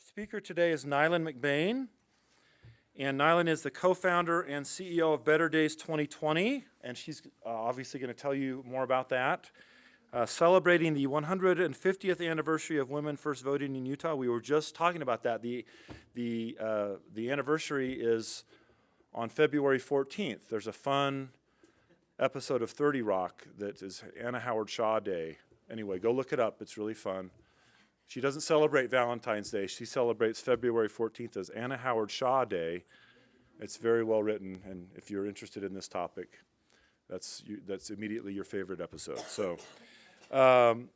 Speaker today is Neylan McBaine, and Neylan is the co-founder and CEO of Better Days 2020, and she's obviously going to tell you more about that. Celebrating the 150th anniversary of women first voting in Utah. We were just talking about that. The anniversary is on February 14th. There's a fun episode of 30 Rock that is Anna Howard Shaw Day. Anyway, go look it up. It's really fun. She doesn't celebrate Valentine's Day. She celebrates February 14th as Anna Howard Shaw Day. It's very well written, and if you're interested in this topic, that's immediately your favorite episode. So Neylan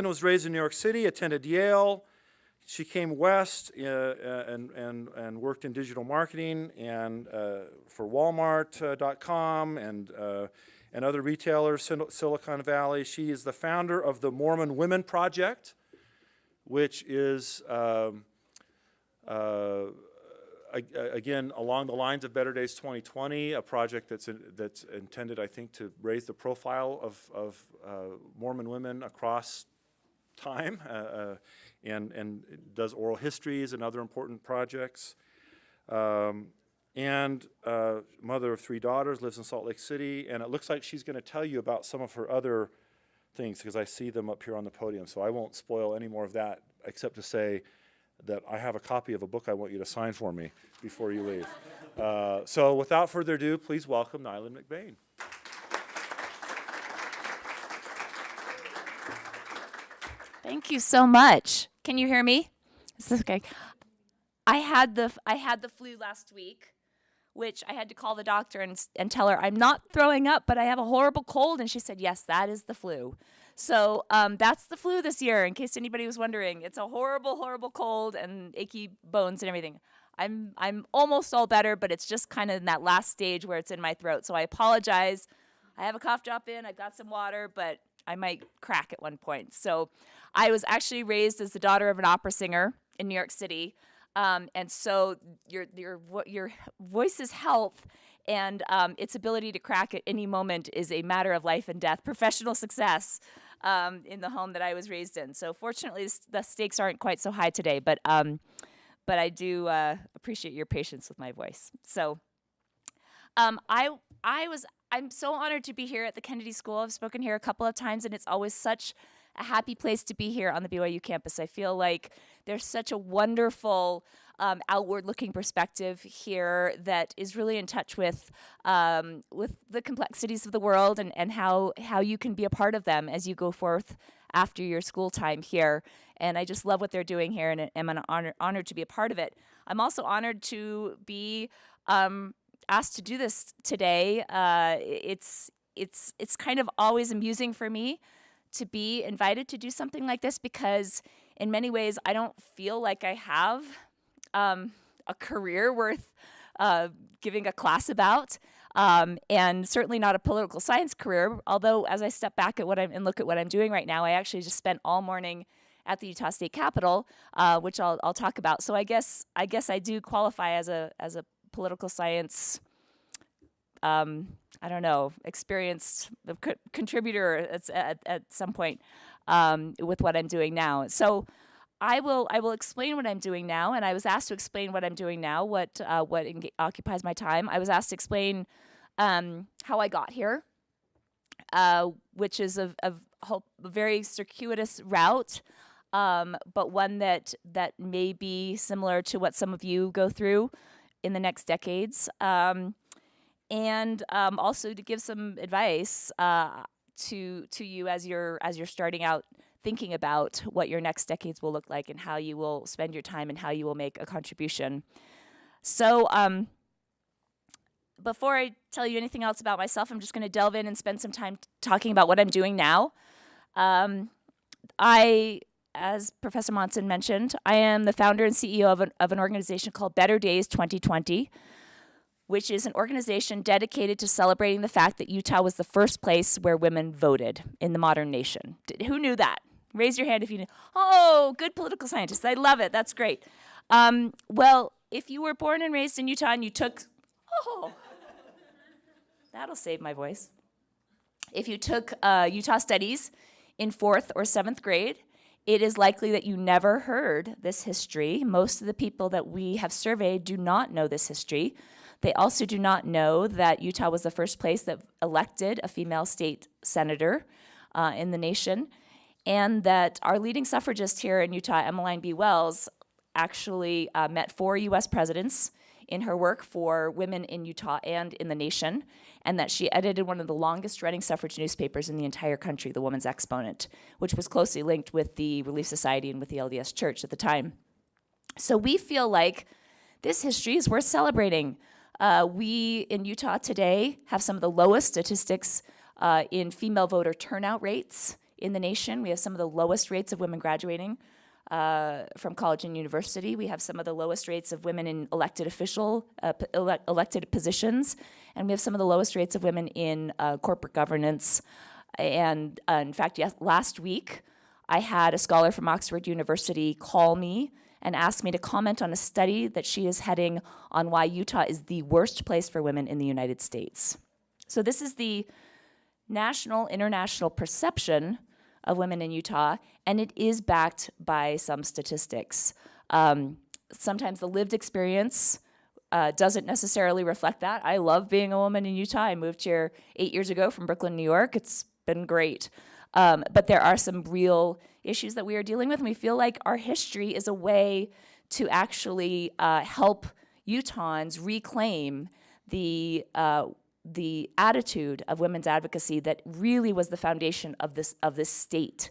was raised in New York City, attended Yale. She came west and worked in digital marketing and for Walmart.com and other retailers, Silicon Valley. She is the founder of the Mormon Women Project, which is, again, along the lines of Better Days 2020, a project that's intended, I think, to raise the profile of Mormon women across time, and does oral histories and other important projects. And mother of 3 daughters, lives in Salt Lake City, and it looks like she's going to tell you about some of her other things because I see them up here on the podium, so I won't spoil any more of that except to say that I have a copy of a book I want you to sign for me before you leave. So without further ado, please welcome Neylan McBaine. Thank you so much. Can you hear me? Is this okay? I had the flu last week, which I had to call the doctor and tell her I'm not throwing up, but I have a horrible cold, and she said, yes, that is the flu. So that's the flu this year, in case anybody was wondering. It's a horrible, horrible cold and achy bones and everything. I'm almost all better, but it's just kind of in that last stage where it's in my throat. So I apologize. I have a cough drop in. I got some water, but I might crack at one point. So I was actually raised as the daughter of an opera singer in New York City. And so your voice's health and its ability to crack at any moment is a matter of life and death, professional success in the home that I was raised in. So fortunately, the stakes aren't quite so high today, but I do appreciate your patience with my voice. So I'm so honored to be here at the Kennedy School. I've spoken here a couple of times, and it's always such a happy place to be here on the BYU campus. I feel like there's such a wonderful outward-looking perspective here that is really in touch with the complexities of the world and how you can be a part of them as you go forth after your school time here. And I just love what they're doing here, and I'm honored to be a part of it. I'm also honored to be asked to do this today. It's kind of always amusing for me to be invited to do something like this because in many ways I don't feel like I have a career worth giving a class about, and certainly not a political science career, although as I step back at and look at what I'm doing right now, I actually just spent all morning at the Utah State Capitol, which I'll talk about. So I guess I do qualify as a political science experienced contributor at some point with what I'm doing now. So I will explain what I'm doing now, and I was asked to explain what I'm doing now, what occupies my time. I was asked to explain how I got here, which is a very circuitous route, but one that may be similar to what some of you go through in the next decades. And also to give some advice to you as you're starting out thinking about what your next decades will look like and how you will spend your time and how you will make a contribution. So before I tell you anything else about myself, I'm just going to delve in and spend some time talking about what I'm doing now. As Professor Monson mentioned, I am the founder and CEO of an organization called Better Days 2020, which is an organization dedicated to celebrating the fact that Utah was the first place where women voted in the modern nation. Who knew that? Raise your hand if you knew. Oh, good political scientists. I love it. That's great. Well, if you were born and raised in Utah and you took, that'll save my voice. If you took Utah Studies in 4th or 7th grade, It is likely that you never heard this history. Most of the people that we have surveyed do not know this history. They also do not know that Utah was the first place that elected a female state senator in the nation, and that our leading suffragist here in Utah, Emmeline B. Wells, actually met 4 U.S. presidents in her work for women in Utah and in the nation, and that she edited one of the longest running suffrage newspapers in the entire country, the Woman's Exponent, which was closely linked with the Relief Society and with the LDS Church at the time. So we feel like this history is worth celebrating. We in Utah today have some of the lowest statistics in female voter turnout rates in the nation. We have some of the lowest rates of women graduating from college and university. We have some of the lowest rates of women in elected elected positions, and we have some of the lowest rates of women in corporate governance. And in fact, last week, I had a scholar from Oxford University call me and ask me to comment on a study that she is heading on why Utah is the worst place for women in the United States. So this is the national, international perception of women in Utah, and it is backed by some statistics. Sometimes the lived experience doesn't necessarily reflect that. I love being a woman in Utah. I moved here 8 years ago from Brooklyn, New York. It's been great. But there are some real issues that we are dealing with, and we feel like our history is a way to actually help Utahns reclaim the attitude of women's advocacy that really was the foundation of this state.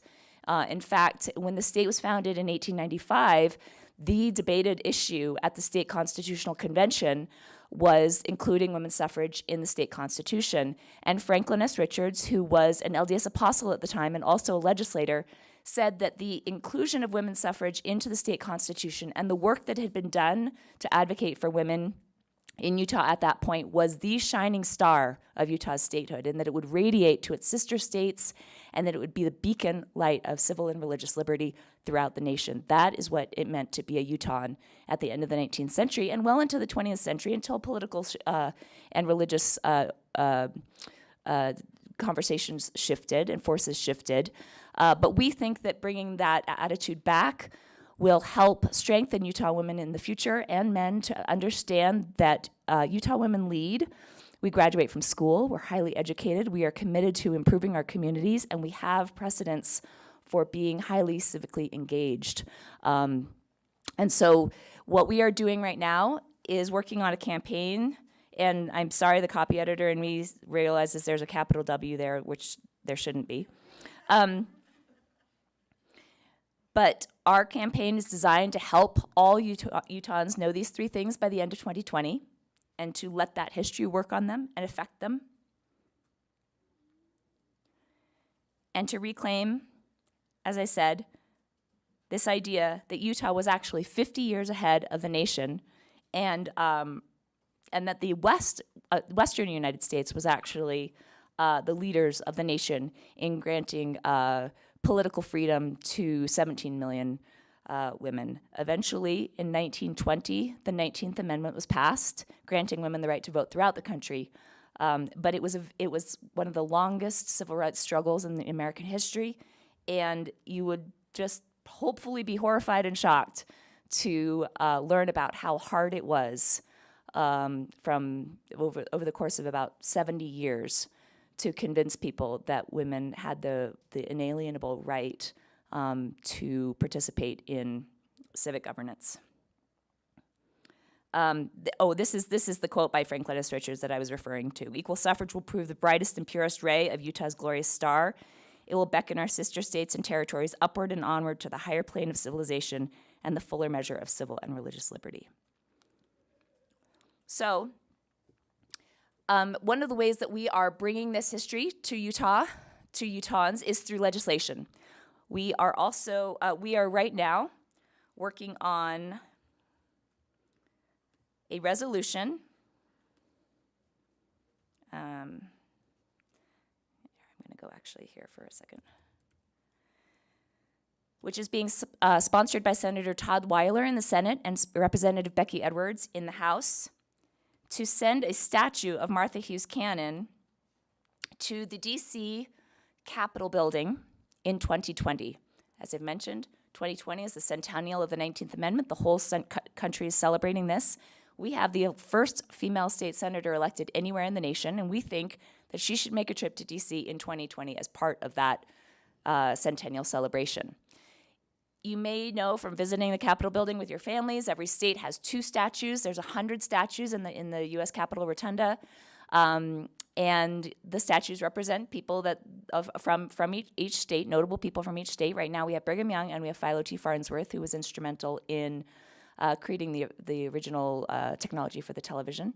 In fact, when the state was founded in 1895, the debated issue at the state constitutional convention was including women's suffrage in the state constitution. And Franklin S. Richards, who was an LDS apostle at the time and also a legislator, said that the inclusion of women's suffrage into the state constitution and the work that had been done to advocate for women in Utah at that point was the shining star of Utah's statehood, and that it would radiate to its sister states, and that it would be the beacon light of civil and religious liberty throughout the nation. That is what it meant to be a Utahn at the end of the 19th century and well into the 20th century, until political and religious conversations shifted and forces shifted. But we think that bringing that attitude back will help strengthen Utah women in the future and men to understand that Utah women lead. We graduate from school, we're highly educated, we are committed to improving our communities, and we have precedents for being highly civically engaged. And so what we are doing right now is working on a campaign, and I'm sorry the copy editor and me realizes there's a capital W there, which there shouldn't be. But our campaign is designed to help all Utahns know these 3 things by the end of 2020, and to let that history work on them and affect them, and to reclaim, as I said, this idea that Utah was actually 50 years ahead of the nation, and that the Western United States was actually the leaders of the nation in granting political freedom to 17 million women. Eventually, in 1920, the 19th Amendment was passed, granting women the right to vote throughout the country. But it was one of the longest civil rights struggles in the American history, and you would just hopefully be horrified and shocked to learn about how hard it was from over the course of about 70 years to convince people that women had the inalienable right to participate in civic governance. This is the quote by Franklin S. Richards that I was referring to. Equal suffrage will prove the brightest and purest ray of Utah's glorious star. It will beckon our sister states and territories upward and onward to the higher plane of civilization and the fuller measure of civil and religious liberty. So, one of the ways that we are bringing this history to Utah, to Utahns, is through legislation. We are also, we are right now working on a resolution. I'm going to go actually here for a second. Which is being sponsored by Senator Todd Weiler in the Senate and Representative Becky Edwards in the House, to send a statue of Martha Hughes Cannon to the DC Capitol building in 2020. As I've mentioned, 2020 is the centennial of the 19th Amendment. The whole country is celebrating this. We have the first female state senator elected anywhere in the nation, and we think that she should make a trip to DC in 2020 as part of that centennial celebration. You may know from visiting the Capitol building with your families, every state has 2 statues. There's 100 statues in the U.S. Capitol Rotunda. And the statues represent people from each state, notable people from each state. Right now we have Brigham Young and we have Philo T. Farnsworth, who was instrumental in creating the original technology for the television.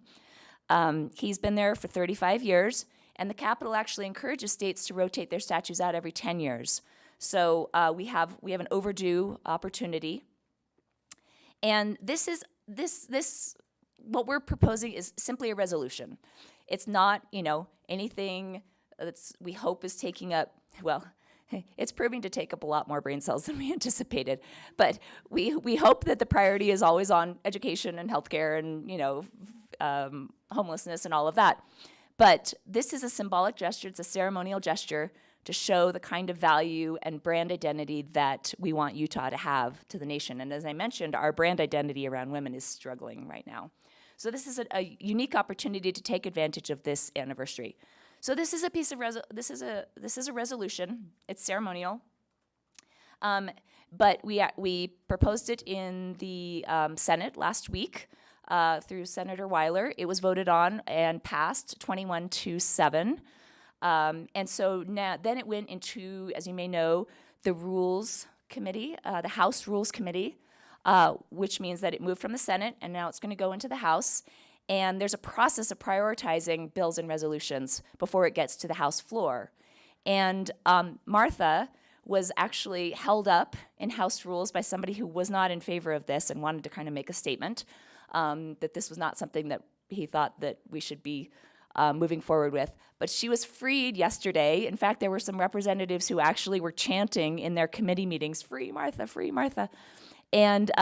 He's been there for 35 years, and the Capitol actually encourages states to rotate their statues out every 10 years. So we have an overdue opportunity. And this what we're proposing is simply a resolution. It's not, anything that's we hope is taking up, well, it's proving to take up a lot more brain cells than we anticipated. But we hope that the priority is always on education and healthcare and, homelessness and all of that. But this is a symbolic gesture. It's a ceremonial gesture to show the kind of value and brand identity that we want Utah to have to the nation. And as I mentioned, our brand identity around women is struggling right now. So this is a unique opportunity to take advantage of this anniversary. So this is a piece of this is a resolution. It's ceremonial, but we proposed it in the Senate last week through Senator Weiler. It was voted on and passed 21-7, and so now then it went into, as you may know, the Rules Committee, the House Rules Committee. Which means that it moved from the Senate, and now it's going to go into the House. And there's a process of prioritizing bills and resolutions before it gets to the House floor. And Martha was actually held up in House rules by somebody who was not in favor of this and wanted to kind of make a statement that this was not something that he thought that we should be moving forward with. But she was freed yesterday. In fact, there were some representatives who actually were chanting in their committee meetings, "Free Martha, free Martha." And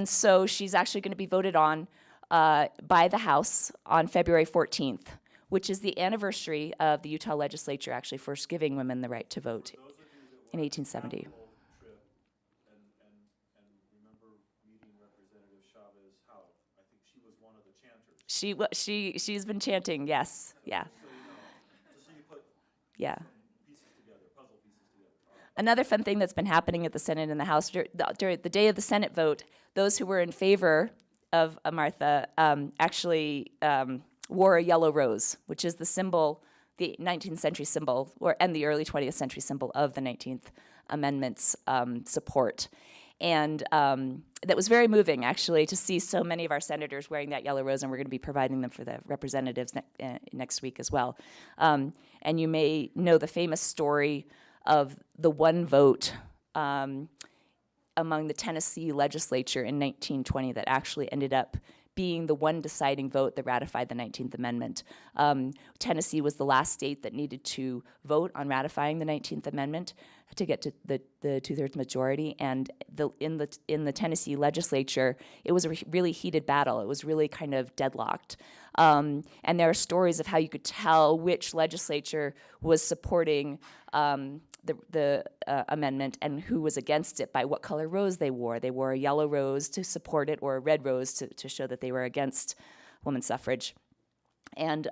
so she's actually going to be voted on by the House on February 14th, which is the anniversary of the Utah legislature actually first giving women the right to vote in 1870. Trip and remember meeting Representative Chavez Howe. I think she was one of the chanters. She's been chanting, yes, yeah. So just so you put yeah. pieces together, puzzle pieces together. Another fun thing that's been happening at the Senate and the House, during the day of the Senate vote, those who were in favor of Martha actually wore a yellow rose, which is the symbol, the 19th century symbol, and the early 20th century symbol of the 19th Amendment's support. And that was very moving, actually, to see so many of our senators wearing that yellow rose, and we're going to be providing them for the representatives next week as well. And you may know the famous story of the one vote among the Tennessee legislature in 1920 that actually ended up being the one deciding vote that ratified the 19th Amendment. Tennessee was the last state that needed to vote on ratifying the 19th Amendment to get to the two-thirds majority. And in the Tennessee legislature, it was a really heated battle. It was really kind of deadlocked. And there are stories of how you could tell which legislature was supporting the amendment and who was against it by what color rose they wore. They wore a yellow rose to support it or a red rose to show that they were against women's suffrage. And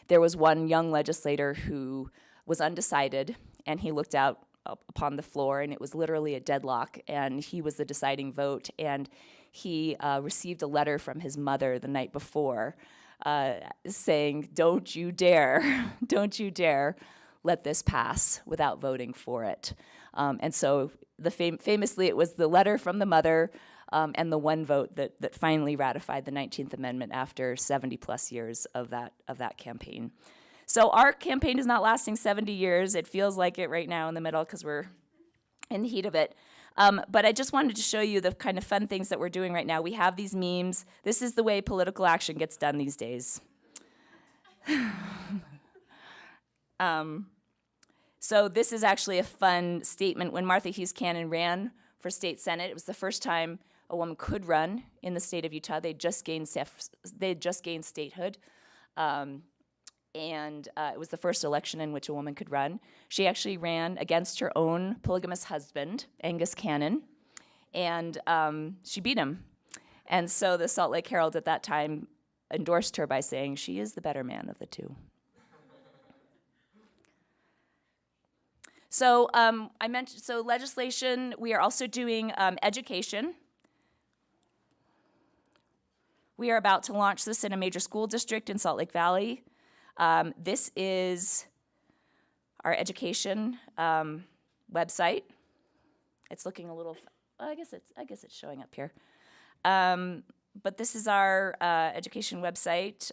there was one young legislator who was undecided, and he looked out upon the floor, and it was literally a deadlock, and he was the deciding vote. And he received a letter from his mother the night before saying, "Don't you dare, don't you dare let this pass without voting for it." And so famously, it was the letter from the mother and the one vote that finally ratified the 19th Amendment after 70 plus years of that campaign. So our campaign is not lasting 70 years. It feels like it right now in the middle because we're in the heat of it. But I just wanted to show you the kind of fun things that we're doing right now. We have these memes. This is the way political action gets done these days. So this is actually a fun statement. When Martha Hughes Cannon ran for state senate, it was the first time a woman could run in the state of Utah. They'd just gained statehood. and it was the first election in which a woman could run. She actually ran against her own polygamous husband, Angus Cannon, and she beat him. And so the Salt Lake Herald at that time endorsed her by saying, she is the better man of the two. So I mentioned, so legislation, we are also doing education. We are about to launch this in a major school district in Salt Lake Valley. This is our education website. It's looking a little, I guess it's showing up here. But this is our education website.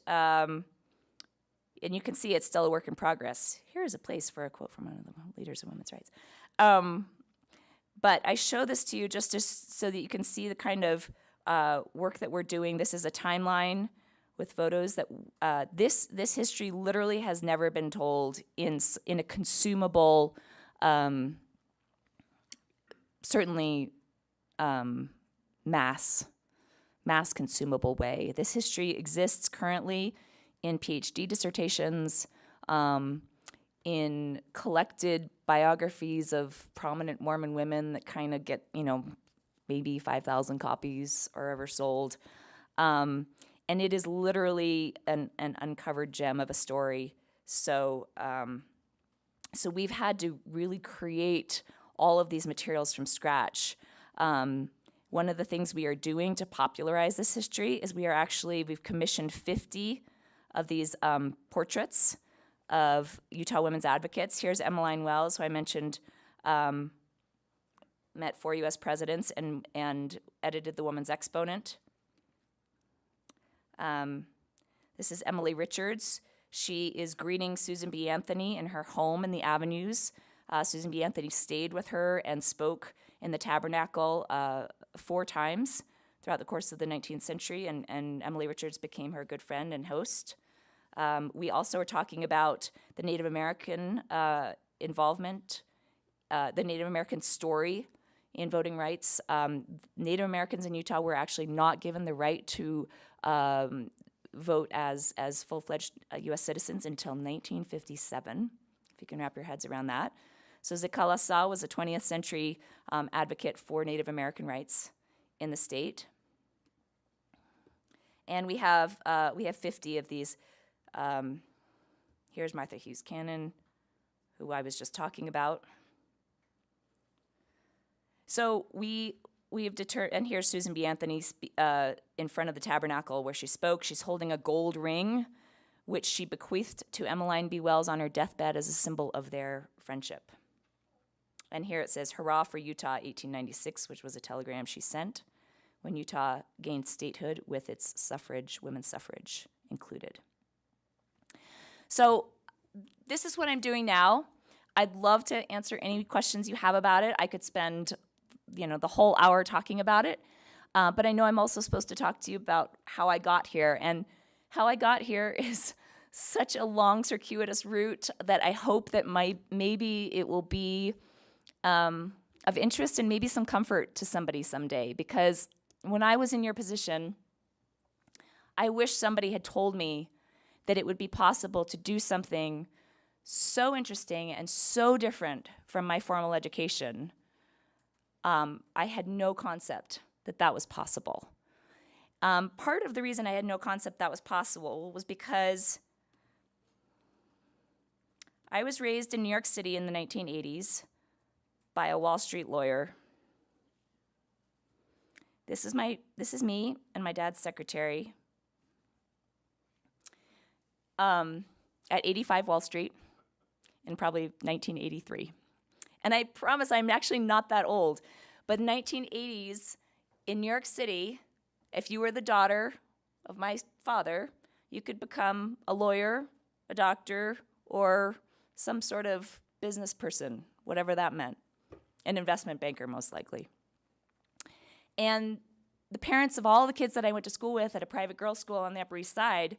And you can see it's still a work in progress. Here is a place for a quote from one of the leaders of women's rights. But I show this to you just so that you can see the kind of work that we're doing. This is a timeline with photos that this history literally has never been told in a consumable, certainly mass consumable way. This history exists currently in PhD dissertations, in collected biographies of prominent Mormon women that kind of get, maybe 5,000 copies are ever sold. And it is literally an uncovered gem of a story. So we've had to really create all of these materials from scratch. One of the things we are doing to popularize this history is we've commissioned 50 of these portraits of Utah women's advocates. Here's Emmeline Wells, who I mentioned met 4 U.S. presidents and edited the Woman's Exponent. This is Emily Richards. She is greeting Susan B. Anthony in her home in the Avenues. Susan B. Anthony stayed with her and spoke in the Tabernacle 4 times throughout the course of the 19th century, and Emily Richards became her good friend and host. We also are talking about the Native American involvement, the Native American story in voting rights. Native Americans in Utah were actually not given the right to vote as full-fledged U.S. citizens until 1957, if you can wrap your heads around that. So Zikala Sa was a 20th century advocate for Native American rights in the state. And we have 50 of these. Here's Martha Hughes Cannon, who I was just talking about. So we have determined, and here's Susan B. Anthony in front of the Tabernacle where she spoke. She's holding a gold ring, which she bequeathed to Emmeline B. Wells on her deathbed as a symbol of their friendship. And here it says, "Hurrah for Utah, 1896," which was a telegram she sent when Utah gained statehood with its suffrage, women's suffrage included. So this is what I'm doing now. I'd love to answer any questions you have about it. I could spend, the whole hour talking about it. But I know I'm also supposed to talk to you about how I got here. And how I got here is such a long, circuitous route that I hope that maybe it will be of interest and maybe some comfort to somebody someday. Because when I was in your position, I wish somebody had told me that it would be possible to do something so interesting and so different from my formal education. I had no concept that was possible. Part of the reason I had no concept that was possible was because I was raised in New York City in the 1980s by a Wall Street lawyer. This is me and my dad's secretary at 85 Wall Street in probably 1983. And I promise I'm actually not that old, but 1980s in New York City, if you were the daughter of my father, you could become a lawyer, a doctor, or some sort of business person, whatever that meant. An investment banker, most likely. And the parents of all the kids that I went to school with at a private girls' school on the Upper East Side,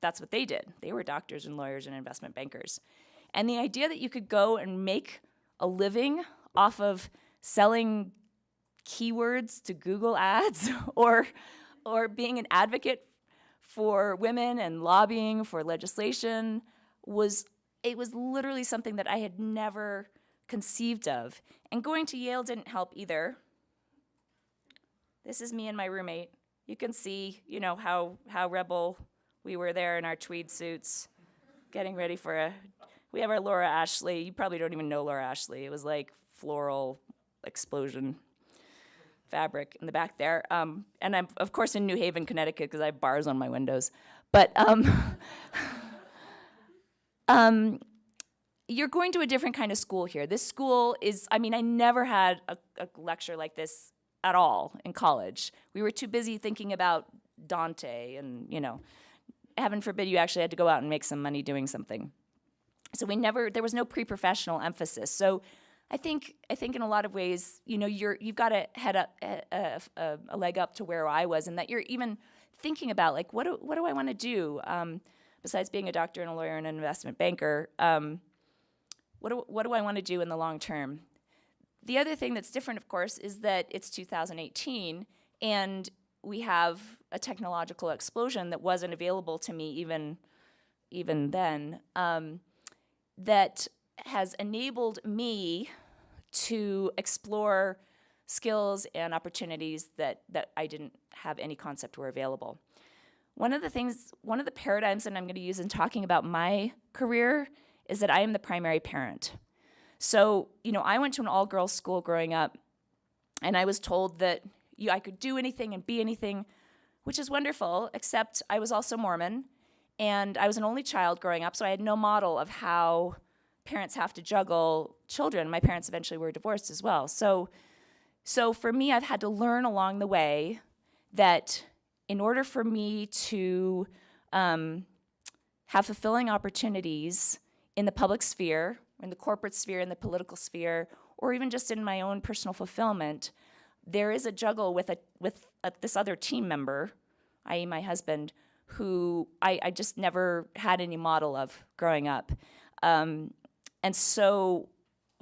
that's what they did. They were doctors and lawyers and investment bankers. And the idea that you could go and make a living off of selling keywords to Google ads or being an advocate for women and lobbying for legislation it was literally something that I had never conceived of. And going to Yale didn't help either. This is me and my roommate. You can see, how rebel we were there in our tweed suits, getting ready for we have our Laura Ashley. You probably don't even know Laura Ashley. It was like floral explosion fabric in the back there. And I'm, of course, in New Haven, Connecticut, because I have bars on my windows. But you're going to a different kind of school here. This school is, I never had a lecture like this at all in college. We were too busy thinking about Dante and, heaven forbid you actually had to go out and make some money doing something. So there was no pre-professional emphasis. So I think in a lot of ways, you've got to head up a leg up to where I was, and that you're even thinking about, like, what do I want to do besides being a doctor and a lawyer and an investment banker? What do I want to do in the long term? The other thing that's different, of course, is that it's 2018, and we have a technological explosion that wasn't available to me even then, that has enabled me to explore skills and opportunities that I didn't have any concept were available. One of the paradigms that I'm going to use in talking about my career is that I am the primary parent. So, I went to an all-girls school growing up, and I was told that I could do anything and be anything, which is wonderful, except I was also Mormon, and I was an only child growing up, so I had no model of how parents have to juggle children. My parents eventually were divorced as well. So for me, I've had to learn along the way that in order for me to have fulfilling opportunities in the public sphere, in the corporate sphere, in the political sphere, or even just in my own personal fulfillment, there is a juggle with this other team member, i.e. my husband, who I just never had any model of growing up. And so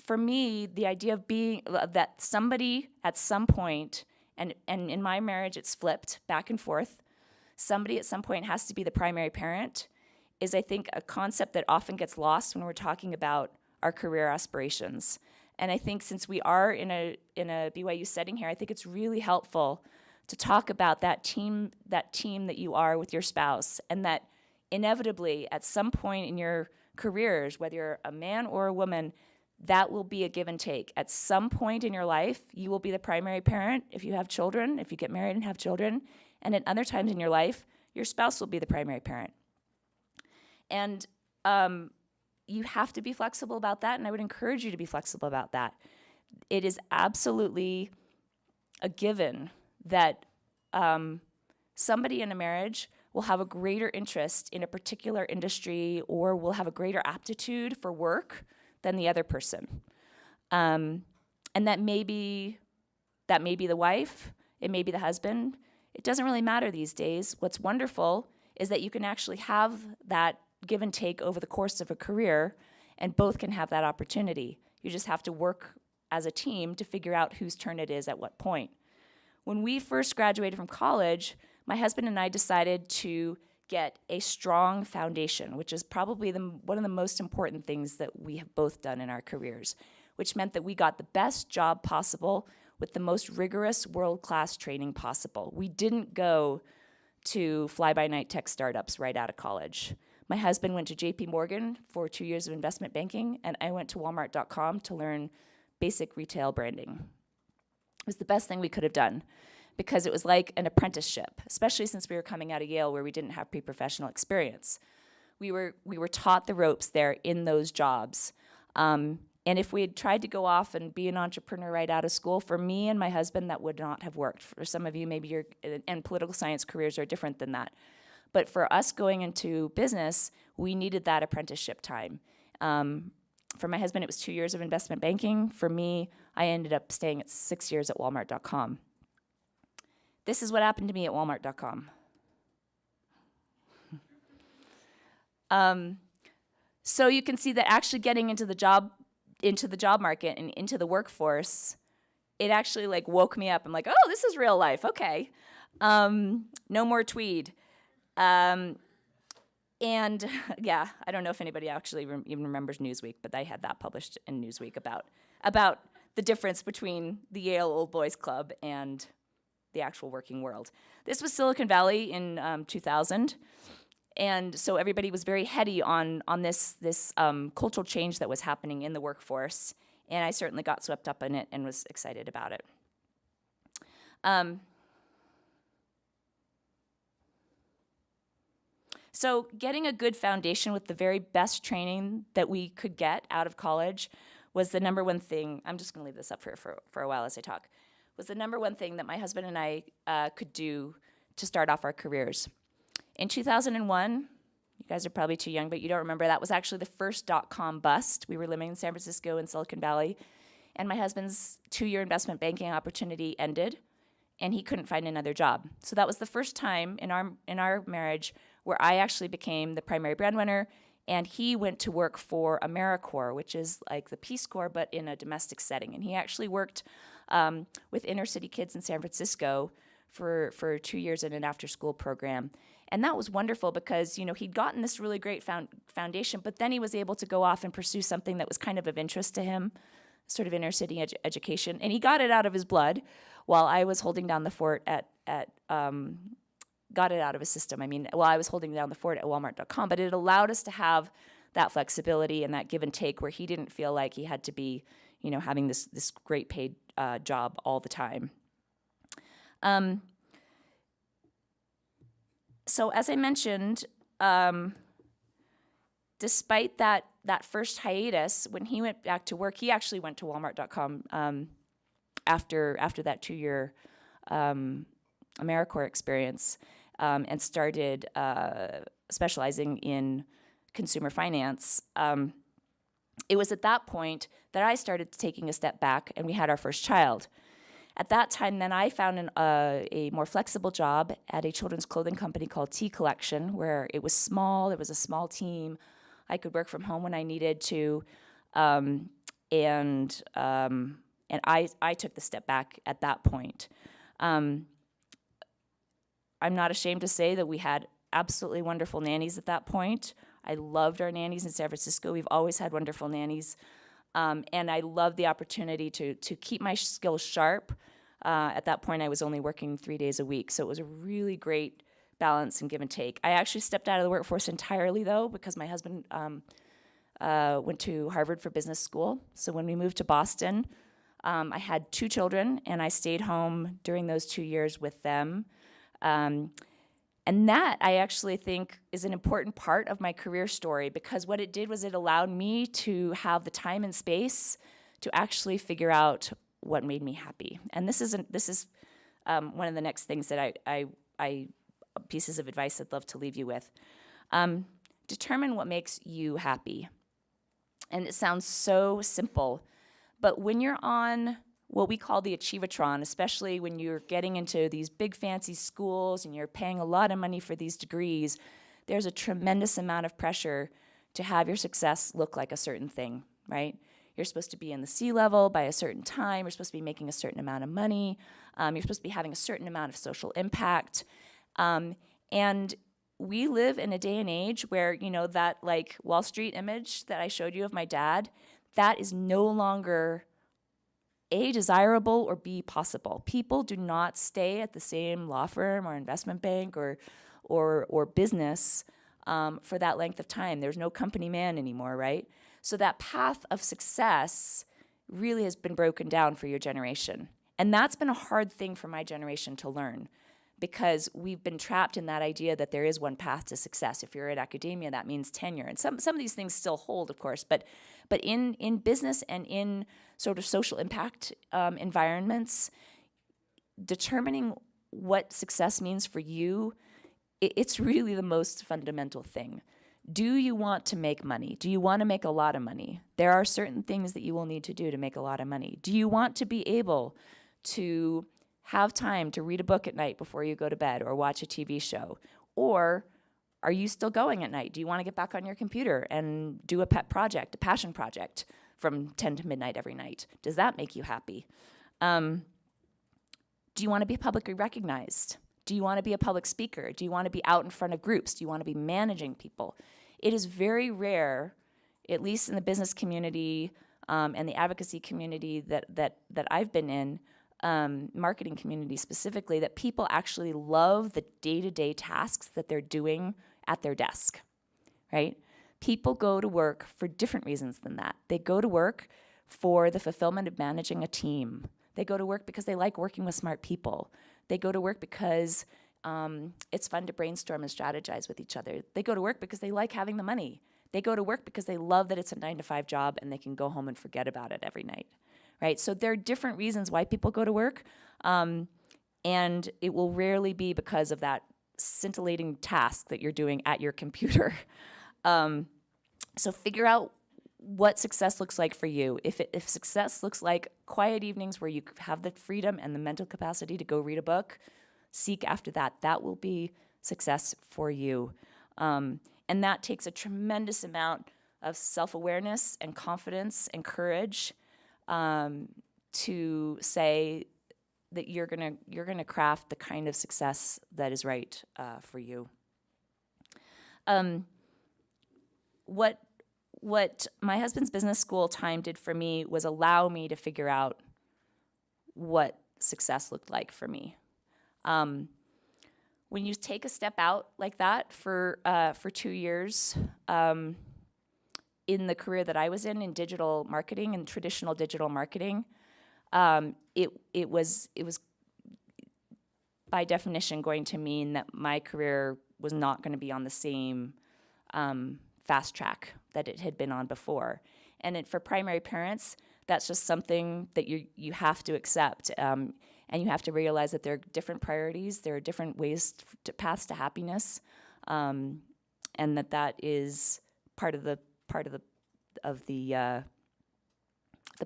for me, the idea of that somebody at some point, and in my marriage it's flipped back and forth, somebody at some point has to be the primary parent, is I think a concept that often gets lost when we're talking about our career aspirations. And I think since we are in a BYU setting here, I think it's really helpful to talk about that team that you are with your spouse, and that inevitably at some point in your careers, whether you're a man or a woman, that will be a give and take. At some point in your life, you will be the primary parent if you have children, if you get married and have children, and at other times in your life, your spouse will be the primary parent. And you have to be flexible about that, and I would encourage you to be flexible about that. It is absolutely a given that somebody in a marriage will have a greater interest in a particular industry or will have a greater aptitude for work than the other person. And that may be the wife, it may be the husband. It doesn't really matter these days. What's wonderful is that you can actually have that give and take over the course of a career, and both can have that opportunity. You just have to work as a team to figure out whose turn it is at what point. When we first graduated from college, my husband and I decided to get a strong foundation, which is probably one of the most important things that we have both done in our careers, which meant that we got the best job possible with the most rigorous world-class training possible. We didn't go to fly-by-night tech startups right out of college. My husband went to JP Morgan for 2 years of investment banking, and I went to Walmart.com to learn basic retail branding. It was the best thing we could have done because it was like an apprenticeship, especially since we were coming out of Yale where we didn't have pre-professional experience. We were taught the ropes there in those jobs. And if we had tried to go off and be an entrepreneur right out of school, for me and my husband, that would not have worked. For some of you, maybe and political science careers are different than that. But for us going into business, we needed that apprenticeship time. For my husband, it was 2 years of investment banking. For me, I ended up staying at 6 years at Walmart.com. This is what happened to me at Walmart.com. So you can see that actually getting into the job market and into the workforce, it actually like woke me up. I'm like, oh, this is real life. Okay, no more tweed. And yeah, I don't know if anybody actually even remembers Newsweek, but I had that published in Newsweek about the difference between the Yale Old Boys Club and the actual working world. This was Silicon Valley in 2000, and so everybody was very heady on this cultural change that was happening in the workforce, and I certainly got swept up in it and was excited about it. So getting a good foundation with the very best training that we could get out of college was the number one thing. I'm just going to leave this up for a while as I talk. Was the number one thing that my husband and I could do to start off our careers. In 2001, you guys are probably too young, but you don't remember, that was actually the first dot-com bust. We were living in San Francisco in Silicon Valley, and my husband's 2-year investment banking opportunity ended, and he couldn't find another job. So that was the first time in our marriage where I actually became the primary breadwinner, and he went to work for AmeriCorps, which is like the Peace Corps, but in a domestic setting. And he actually worked with inner city kids in San Francisco for 2 years in an after-school program. And that was wonderful because, you know, he'd gotten this really great foundation, but then he was able to go off and pursue something that was kind of interest to him, sort of inner city education. And he got it out of his blood while I was holding down the fort got it out of his system. I mean, while I was holding down the fort at Walmart.com, but it allowed us to have that flexibility and that give and take where he didn't feel like he had to be, you know, having this great paid job all the time. So as I mentioned, despite that first hiatus, when he went back to work, he actually went to Walmart.com after that 2-year AmeriCorps experience and started specializing in consumer finance. It was at that point that I started taking a step back and we had our first child. At that time, then I found a more flexible job at a children's clothing company called T Collection, where it was small, there was a small team. I could work from home when I needed to, and I took the step back at that point. I'm not ashamed to say that we had absolutely wonderful nannies at that point. I loved our nannies in San Francisco. We've always had wonderful nannies. And I loved the opportunity to keep my skills sharp. At that point, I was only working 3 days a week, so it was a really great balance and give and take. I actually stepped out of the workforce entirely, though, because my husband went to Harvard for business school. So when we moved to Boston, I had 2 children, and I stayed home during those 2 years with them. And that, I actually think, is an important part of my career story, because what it did was it allowed me to have the time and space to actually figure out what made me happy. And this is one of the next things that I pieces of advice I'd love to leave you with. Determine what makes you happy. And it sounds so simple, but when you're on what we call the achievatron, especially when you're getting into these big fancy schools and you're paying a lot of money for these degrees, there's a tremendous amount of pressure to have your success look like a certain thing, right? You're supposed to be in the C-level by a certain time, you're supposed to be making a certain amount of money, you're supposed to be having a certain amount of social impact, and we live in a day and age where, you know, that like Wall Street image that I showed you of my dad, that is no longer A, desirable, or B, possible. People do not stay at the same law firm or investment bank or business for that length of time. There's no company man anymore, right? So that path of success really has been broken down for your generation. And that's been a hard thing for my generation to learn, because we've been trapped in that idea that there is one path to success. If you're in academia, that means tenure. And some of these things still hold, of course, but in business and in sort of social impact environments, determining what success means for you, it's really the most fundamental thing. Do you want to make money? Do you want to make a lot of money? There are certain things that you will need to do to make a lot of money. Do you want to be able to have time to read a book at night before you go to bed or watch a TV show? Or are you still going at night? Do you want to get back on your computer and do a pet project, a passion project from 10 to midnight every night? Does that make you happy? Do you want to be publicly recognized? Do you want to be a public speaker? Do you want to be out in front of groups? Do you want to be managing people? It is very rare, at least in the business community and the advocacy community that I've been in, marketing community specifically, that people actually love the day-to-day tasks that they're doing at their desk, right? People go to work for different reasons than that. They go to work for the fulfillment of managing a team. They go to work because they like working with smart people. They go to work because it's fun to brainstorm and strategize with each other. They go to work because they like having the money. They go to work because they love that it's a 9-to-5 job and they can go home and forget about it every night, right? So there are different reasons why people go to work, and it will rarely be because of that scintillating task that you're doing at your computer. So figure out what success looks like for you. If success looks like quiet evenings where you have the freedom and the mental capacity to go read a book, seek after that. That will be success for you. And that takes a tremendous amount of self-awareness and confidence and courage to say that you're gonna craft the kind of success that is right for you. What my husband's business school time did for me was allow me to figure out what success looked like for me. When you take a step out like that for 2 years in the career that I was in digital marketing and traditional digital marketing, it was by definition going to mean that my career was not going to be on the same fast track that it had been on before. And for primary parents, that's just something that you have to accept. And you have to realize that there are different priorities, there are different paths to happiness, and that is part of the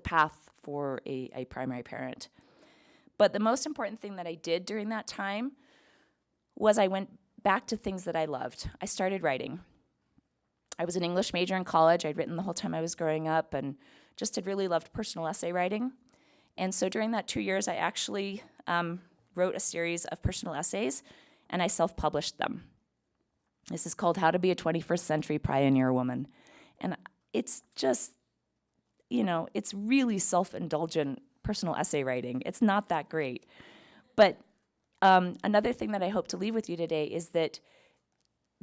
path for a primary parent. But the most important thing that I did during that time was I went back to things that I loved. I started writing. I was an English major in college. I'd written the whole time I was growing up and just had really loved personal essay writing. And so during that 2 years, I actually wrote a series of personal essays, and I self-published them. This is called How to Be a 21st Century Pioneer Woman. And it's just, it's really self-indulgent personal essay writing. It's not that great. But another thing that I hope to leave with you today is that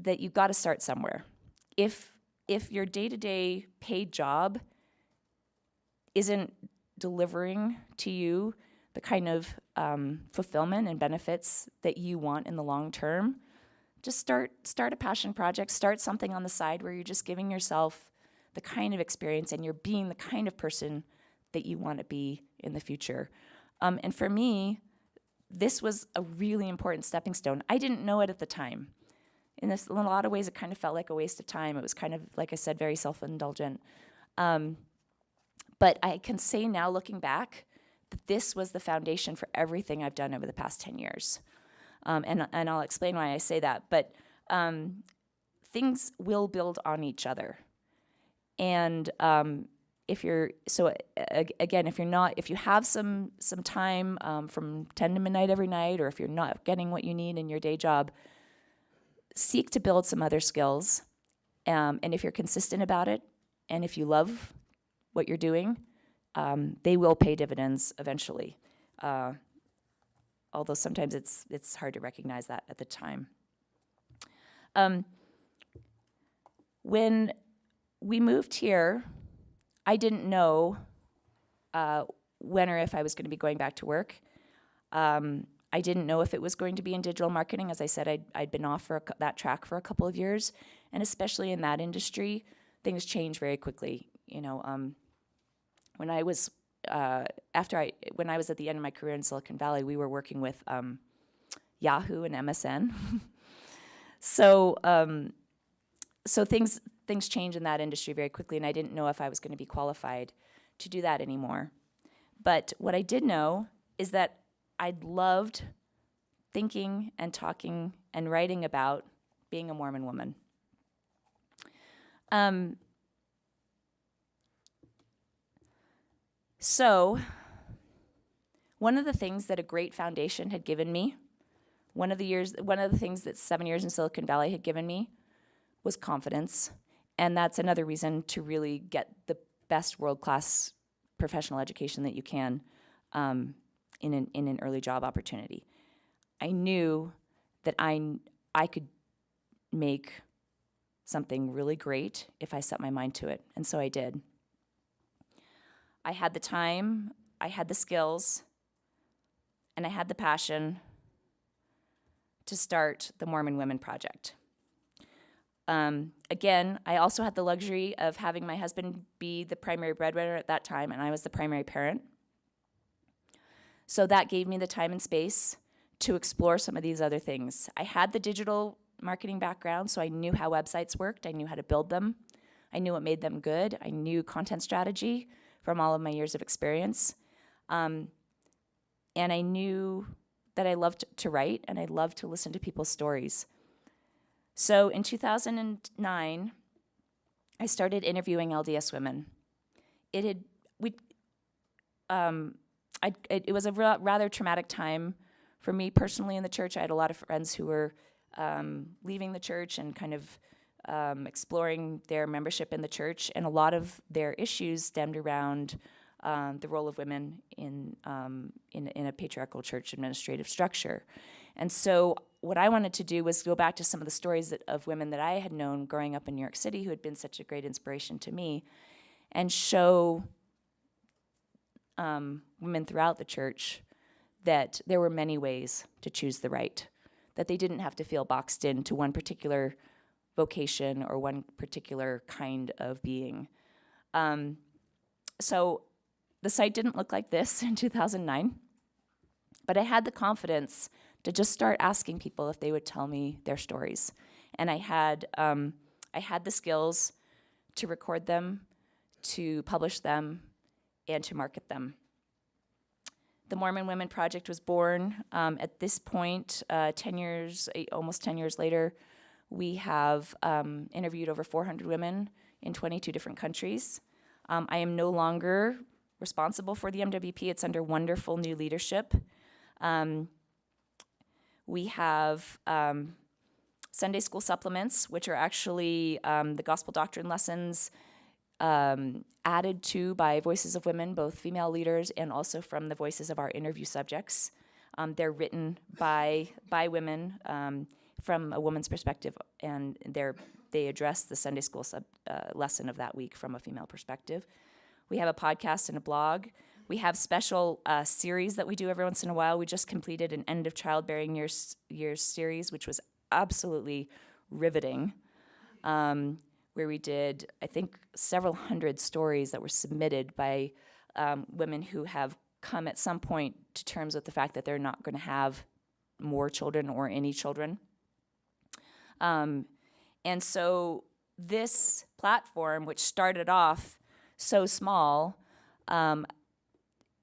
you've got to start somewhere. If your day-to-day paid job isn't delivering to you the kind of fulfillment and benefits that you want in the long term, just start a passion project, start something on the side where you're just giving yourself the kind of experience and you're being the kind of person that you want to be in the future. And for me, this was a really important stepping stone. I didn't know it at the time. In a lot of ways, it kind of felt like a waste of time. It was kind of, like I said, very self-indulgent. But I can say now, looking back, that this was the foundation for everything I've done over the past 10 years. And I'll explain why I say that. But things will build on each other. And if you have some time from 10 to midnight every night, or if you're not getting what you need in your day job, seek to build some other skills. And if you're consistent about it, and if you love what you're doing, they will pay dividends eventually. Although sometimes it's hard to recognize that at the time. When we moved here, I didn't know when or if I was going to be going back to work. I didn't know if it was going to be in digital marketing. As I said, I'd been off that track for a couple of years, and especially in that industry, things change very quickly. When I was when I was at the end of my career in Silicon Valley, we were working with Yahoo and MSN. So things change in that industry very quickly, and I didn't know if I was going to be qualified to do that anymore. But what I did know is that I'd loved thinking and talking and writing about being a Mormon woman. So one of the things that a great foundation had given me One of the things that 7 years in Silicon Valley had given me was confidence. And that's another reason to really get the best world-class professional education that you can in an early job opportunity. I knew that I could make something really great if I set my mind to it, and so I did. I had the time, I had the skills, and I had the passion to start the Mormon Women Project. Again, I also had the luxury of having my husband be the primary breadwinner at that time, and I was the primary parent. So that gave me the time and space to explore some of these other things. I had the digital marketing background, so I knew how websites worked. I knew how to build them. I knew what made them good. I knew content strategy from all of my years of experience. And I knew that I loved to write, and I loved to listen to people's stories. So in 2009, I started interviewing LDS women. It was a rather traumatic time for me personally in the church. I had a lot of friends who were leaving the church and kind of exploring their membership in the church, and a lot of their issues stemmed around the role of women in a patriarchal church administrative structure. And so what I wanted to do was go back to some of the stories of women that I had known growing up in New York City who had been such a great inspiration to me, and show women throughout the church that there were many ways to choose the right, that they didn't have to feel boxed into one particular vocation or one particular kind of being. So the site didn't look like this in 2009, but I had the confidence to just start asking people if they would tell me their stories. And I had the skills to record them, to publish them, and to market them. The Mormon Women Project was born. At this point, almost 10 years later, we have interviewed over 400 women in 22 different countries. I am no longer responsible for the MWP. It's under wonderful new leadership. We have Sunday school supplements, which are actually the gospel doctrine lessons added to by voices of women, both female leaders and also from the voices of our interview subjects. They're written by women from a woman's perspective, and they address the Sunday school lesson of that week from a female perspective. We have a podcast and a blog. We have special series that we do every once in a while. We just completed an end of childbearing years series, which was absolutely riveting, where we did, I think, several hundred stories that were submitted by women who have come at some point to terms with the fact that they're not going to have more children or any children. And so this platform, which started off so small,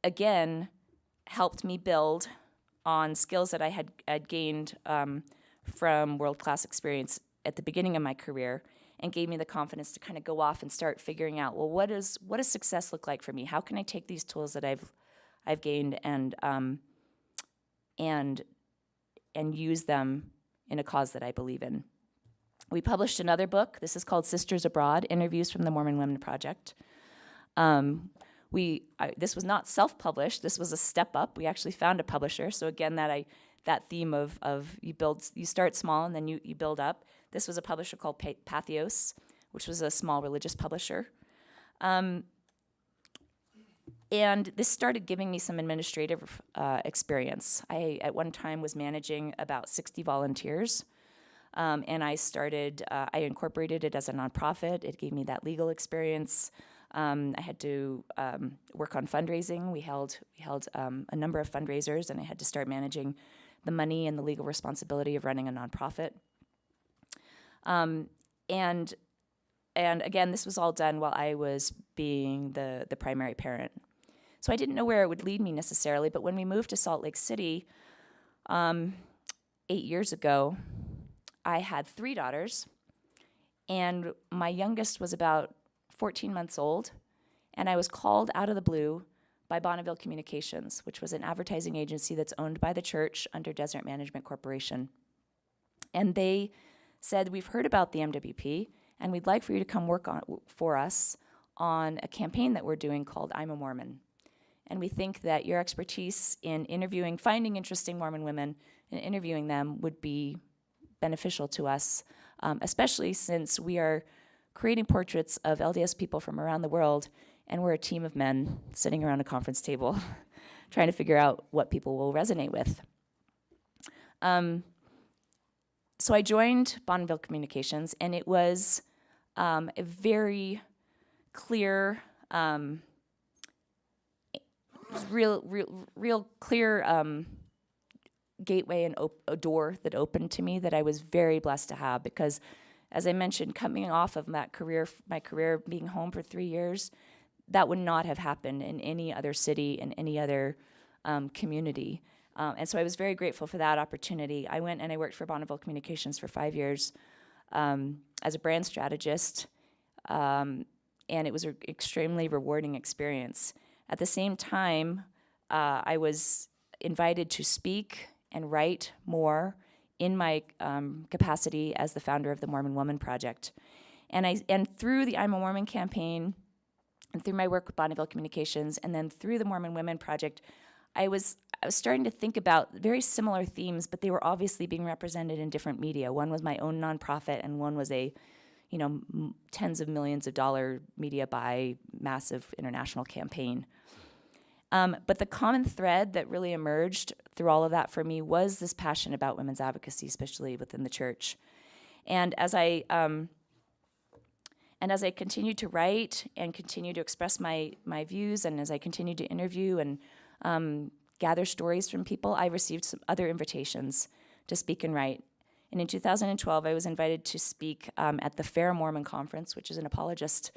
again, helped me build on skills that I had gained from world-class experience at the beginning of my career, and gave me the confidence to kind of go off and start figuring out, well, what does success look like for me? How can I take these tools that I've gained and use them in a cause that I believe in? We published another book. This is called Sisters Abroad, Interviews from the Mormon Women Project. This was not self-published. This was a step up. We actually found a publisher. So again, that theme of you start small and then you build up. This was a publisher called Patheos, which was a small religious publisher. And this started giving me some administrative experience. I, at one time, was managing about 60 volunteers. And I incorporated it as a nonprofit. It gave me that legal experience. I had to work on fundraising. We held a number of fundraisers, and I had to start managing the money and the legal responsibility of running a nonprofit. And again, this was all done while I was being the primary parent. So I didn't know where it would lead me necessarily, but when we moved to Salt Lake City 8 years ago, I had 3 daughters, and my youngest was about 14 months old, and I was called out of the blue by Bonneville Communications, which was an advertising agency that's owned by the church under Desert Management Corporation. And they said, we've heard about the MWP, and we'd like for you to come work for us on a campaign that we're doing called I'm a Mormon. And we think that your expertise in finding interesting Mormon women and interviewing them would be beneficial to us, especially since we are creating portraits of LDS people from around the world, and we're a team of men sitting around a conference table trying to figure out what people will resonate with. So I joined Bonneville Communications, and it was a very clear, real clear gateway and a door that opened to me that I was very blessed to have, because, as I mentioned, coming off of my career being home for 3 years, that would not have happened in any other city, in any other community. And so I was very grateful for that opportunity. I went and I worked for Bonneville Communications for 5 years as a brand strategist, and it was an extremely rewarding experience. At the same time, I was invited to speak and write more in my capacity as the founder of the Mormon Women Project. And through the I'm a Mormon campaign, and through my work with Bonneville Communications, and then through the Mormon Women Project, I was starting to think about very similar themes, but they were obviously being represented in different media. One was my own nonprofit, and one was a, tens of millions of dollar media buy, massive international campaign. But the common thread that really emerged through all of that for me was this passion about women's advocacy, especially within the church. And as I continued to write and continue to express my views, and as I continued to interview and gather stories from people, I received some other invitations to speak and write. And in 2012, I was invited to speak at the Fair Mormon Conference, which is an apologist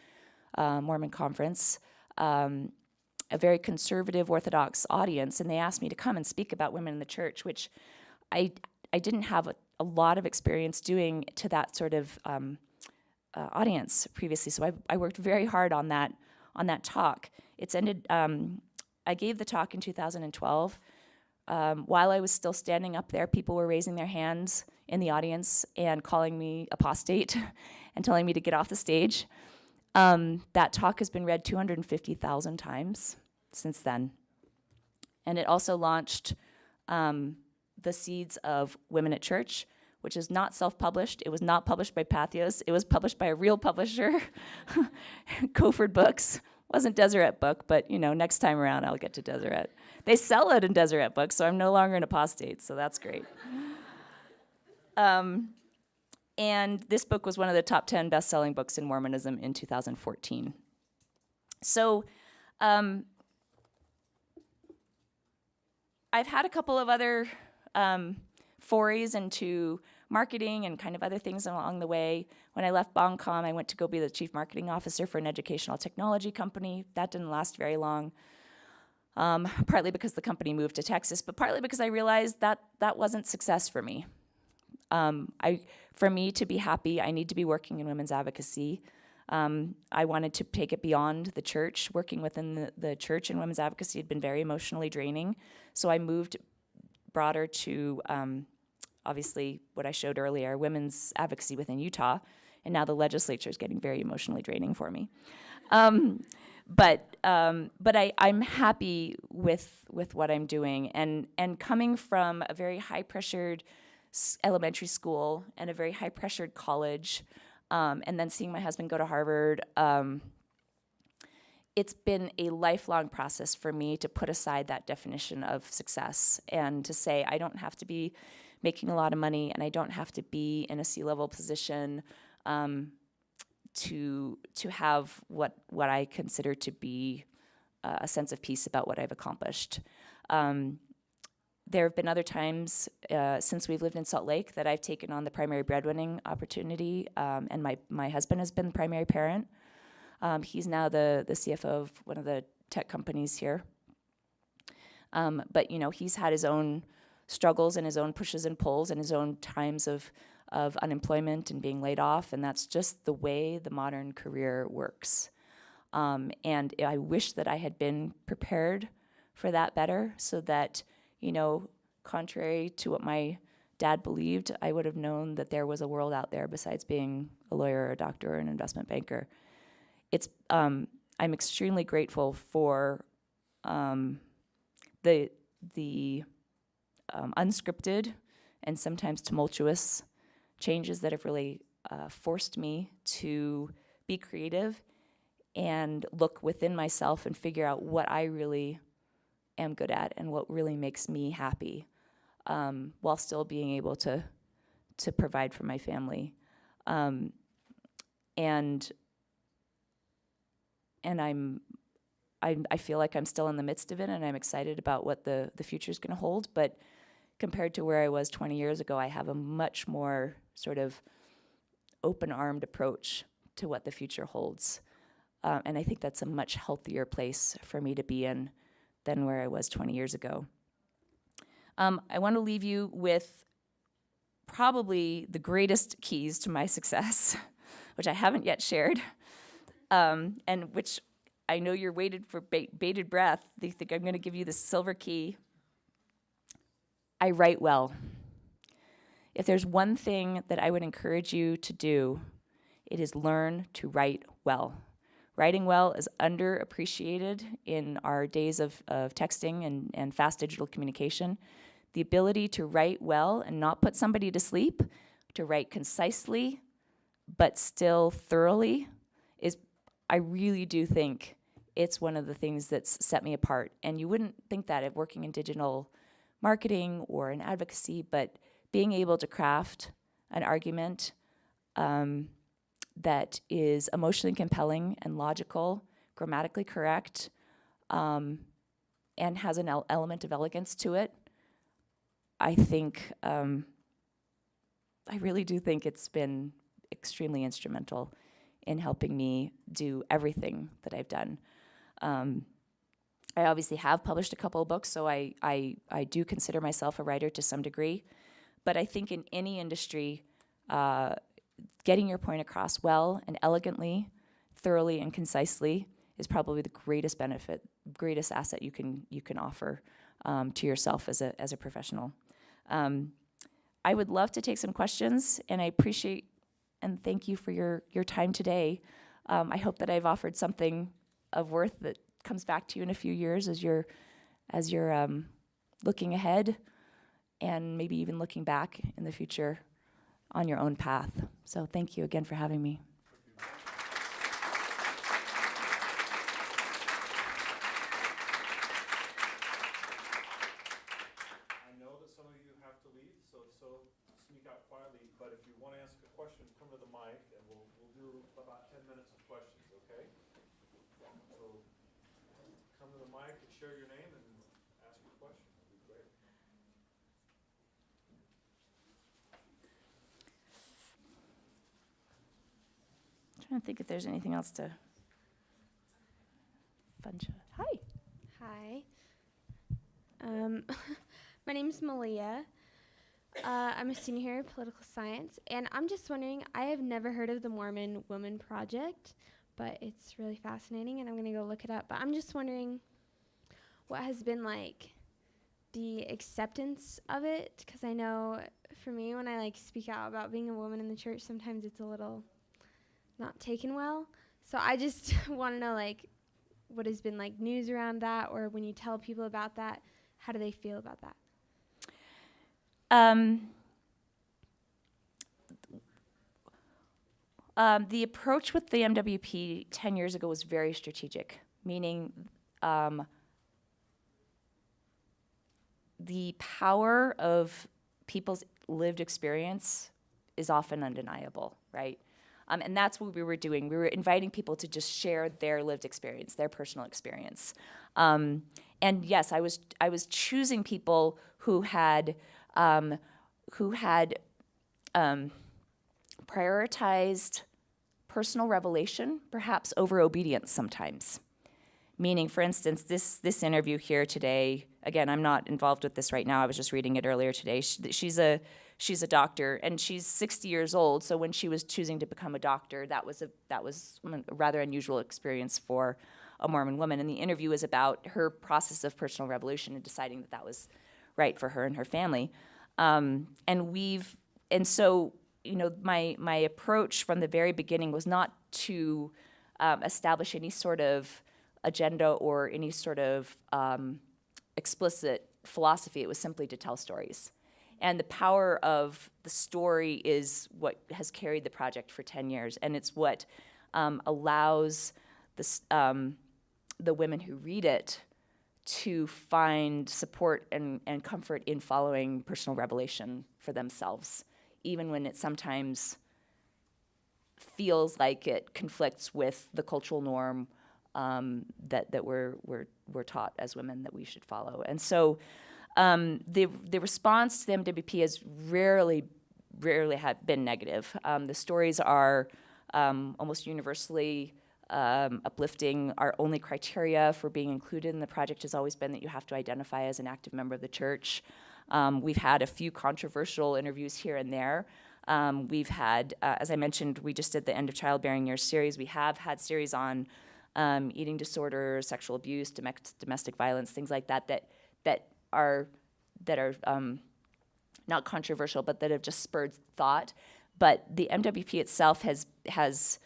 Mormon conference, a very conservative Orthodox audience, and they asked me to come and speak about women in the church, which I didn't have a lot of experience doing to that sort of audience previously. So I worked very hard on that talk. It's ended. I gave the talk in 2012. While I was still standing up there, people were raising their hands in the audience and calling me apostate and telling me to get off the stage. That talk has been read 250,000 times since then. And it also launched the Seeds of Women at Church, which is not self-published. It was not published by Pathos. It was published by a real publisher, Coford Books. Wasn't Deseret Book, but next time around I'll get to Deseret. They sell it in Deseret Books, so I'm no longer an apostate, so that's great. And this book was one of the top 10 best-selling books in Mormonism in 2014. So I've had a couple of other forays into marketing and kind of other things along the way. When I left BONCOM, I went to go be the chief marketing officer for an educational technology company. That didn't last very long, partly because the company moved to Texas, but partly because I realized that that wasn't success for me. For me to be happy, I need to be working in women's advocacy. I wanted to take it beyond the church. Working within the church and women's advocacy had been very emotionally draining, so I moved broader to obviously what I showed earlier, women's advocacy within Utah, and now the legislature is getting very emotionally draining for me. But I'm happy with what I'm doing, and coming from a very high-pressured elementary school and a very high-pressured college, and then seeing my husband go to Harvard, it's been a lifelong process for me to put aside that definition of success and to say I don't have to be making a lot of money and I don't have to be in a C-level position to have what I consider to be a sense of peace about what I've accomplished. There have been other times since we've lived in Salt Lake that I've taken on the primary breadwinning opportunity, and my husband has been the primary parent. He's now the CFO of one of the tech companies here. But he's had his own struggles and his own pushes and pulls and his own times of unemployment and being laid off, and that's just the way the modern career works. And I wish that I had been prepared for that better, so that, contrary to what my dad believed, I would have known that there was a world out there besides being a lawyer, a doctor, or an investment banker. I'm extremely grateful for the unscripted and sometimes tumultuous changes that have really forced me to be creative and look within myself and figure out what I really am good at and what really makes me happy, while still being able to provide for my family. And I feel like I'm still in the midst of it, and I'm excited about what the future is going to hold. But compared to where I was 20 years ago, I have a much more sort of open-armed approach to what the future holds. And I think that's a much healthier place for me to be in than where I was 20 years ago. I want to leave you with probably the greatest keys to my success, which I haven't yet shared, and which I know you're waited for bated breath. They think I'm going to give you the silver key. I write well. If there's one thing that I would encourage you to do, it is learn to write well. Writing well is underappreciated in our days of texting and fast digital communication. The ability to write well and not put somebody to sleep, to write concisely but still thoroughly, I really do think it's one of the things that's set me apart. And you wouldn't think that of working in digital marketing or in advocacy, but being able to craft an argument that is emotionally compelling and logical, grammatically correct, and has an element of elegance to it, I think, I really do think it's been extremely instrumental in helping me do everything that I've done. I obviously have published a couple of books, so I do consider myself a writer to some degree. But I think in any industry, getting your point across well and elegantly, thoroughly and concisely is probably the greatest benefit, greatest asset you can offer to yourself as a professional. I would love to take some questions, and I appreciate and thank you for your time today. I hope that I've offered something of worth that comes back to you in a few years as you're looking ahead and maybe even looking back in the future on your own path. So thank you again for having me. I know that some of you have to leave, so sneak out quietly, but if you want to ask a question, come to the mic, and we'll do about 10 minutes of questions, okay? So come to the mic and share your name and ask your question. That'd be great. I'm trying to think if there's anything else to bunch of. Hi. Hi. My name is Malia. I'm a senior here in political science, and I'm just wondering, I have never heard of the Mormon Women Project, but it's really fascinating, and I'm going to go look it up. But I'm just wondering what has been like the acceptance of it, because I know for me, when I speak out about being a woman in the church, sometimes it's a little not taken well. So I just want to know what has been news around that, or when you tell people about that, how do they feel about that? The approach with the MWP 10 years ago was very strategic, meaning the power of people's lived experience is often undeniable, right? And that's what we were doing. We were inviting people to just share their lived experience, their personal experience. And yes, I was choosing people who had prioritized personal revelation, perhaps over obedience sometimes. Meaning, for instance, this interview here today, again, I'm not involved with this right now, I was just reading it earlier today. She's a doctor, and she's 60 years old, so when she was choosing to become a doctor, that was a rather unusual experience for a Mormon woman. And the interview is about her process of personal revolution and deciding that that was right for her and her family. And so, you know, my approach from the very beginning was not to establish any sort of agenda or any sort of explicit philosophy. It was simply to tell stories. And the power of the story is what has carried the project for 10 years, and it's what allows the women who read it to find support and comfort in following personal revelation for themselves, even when it sometimes feels like it conflicts with the cultural norm that we're taught as women that we should follow. And so the response to the MWP has rarely been negative. The stories are almost universally uplifting. Our only criteria for being included in the project has always been that you have to identify as an active member of the church. We've had a few controversial interviews here and there. We've had, as I mentioned, we just did the End of Childbearing Years series. We have had series on eating disorders, sexual abuse, domestic violence, things like that are not controversial, but that have just spurred thought. But the MWP itself has